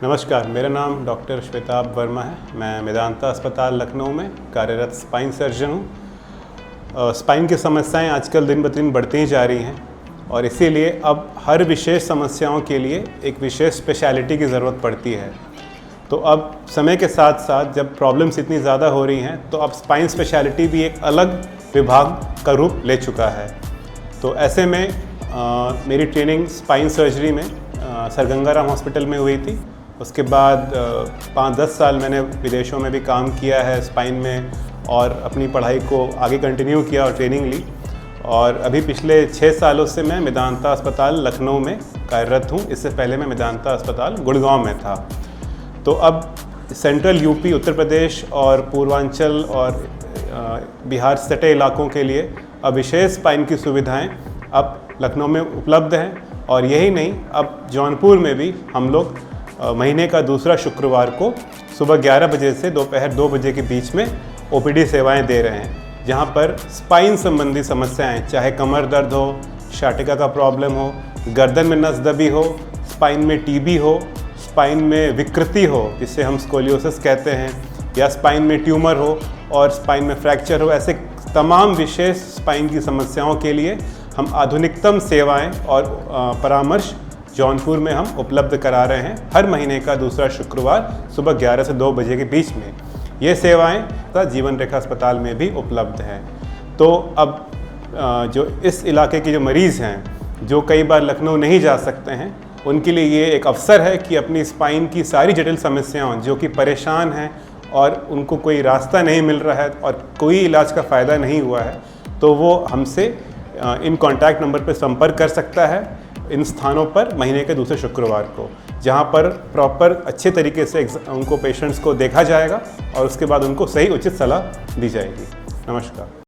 नमस्कार, मेरा नाम डॉक्टर श्वेताब वर्मा है। मैं मेदांता अस्पताल लखनऊ में कार्यरत स्पाइन सर्जन हूँ। स्पाइन की समस्याएं आजकल दिन ब दिन बढ़ती ही जा रही हैं और इसीलिए अब हर विशेष समस्याओं के लिए एक विशेष स्पेशलिटी की ज़रूरत पड़ती है। तो अब समय के साथ साथ जब प्रॉब्लम्स इतनी ज़्यादा हो रही हैं तो अब स्पाइन स्पेशलिटी भी एक अलग विभाग का रूप ले चुका है। तो ऐसे में मेरी ट्रेनिंग स्पाइन सर्जरी में सर गंगाराम हॉस्पिटल में हुई थी। उसके बाद 5-10 साल मैंने विदेशों में भी काम किया है स्पाइन में और अपनी पढ़ाई को आगे कंटिन्यू किया और ट्रेनिंग ली। और अभी पिछले 6 सालों से मैं मेदांता अस्पताल लखनऊ में कार्यरत हूँ। इससे पहले मैं मेदांता अस्पताल गुड़गांव में था। तो अब सेंट्रल यूपी, उत्तर प्रदेश और पूर्वांचल और बिहार सटे इलाकों के लिए अब विशेष स्पाइन की सुविधाएं अब लखनऊ में उपलब्ध हैं। और यही नहीं, अब जौनपुर में भी हम लोग महीने का दूसरा शुक्रवार को सुबह 11 बजे से दोपहर 2 बजे के बीच में ओपीडी सेवाएं दे रहे हैं, जहां पर स्पाइन संबंधी समस्याएं, चाहे कमर दर्द हो, शाटिका का प्रॉब्लम हो, गर्दन में नस दबी हो, स्पाइन में टीबी हो, स्पाइन में विकृति हो जिसे हम स्कोलियोसिस कहते हैं, या स्पाइन में ट्यूमर हो और स्पाइन में फ्रैक्चर हो, ऐसे तमाम विशेष स्पाइन की समस्याओं के लिए हम आधुनिकतम सेवाएं और परामर्श जौनपुर में हम उपलब्ध करा रहे हैं हर महीने का दूसरा शुक्रवार सुबह 11 से 2 बजे के बीच में। ये सेवाएं जीवन रेखा अस्पताल में भी उपलब्ध हैं। तो अब जो इस इलाके के जो मरीज़ हैं जो कई बार लखनऊ नहीं जा सकते हैं, उनके लिए ये एक अवसर है कि अपनी स्पाइन की सारी जटिल समस्याओं, जो कि परेशान हैं और उनको कोई रास्ता नहीं मिल रहा है और कोई इलाज का फ़ायदा नहीं हुआ है, तो वो हमसे इन कॉन्टैक्ट नंबर पर संपर्क कर सकता है इन स्थानों पर महीने के दूसरे शुक्रवार को, जहां पर प्रॉपर अच्छे तरीके से उनको पेशेंट्स को देखा जाएगा और उसके बाद उनको सही उचित सलाह दी जाएगी। नमस्कार।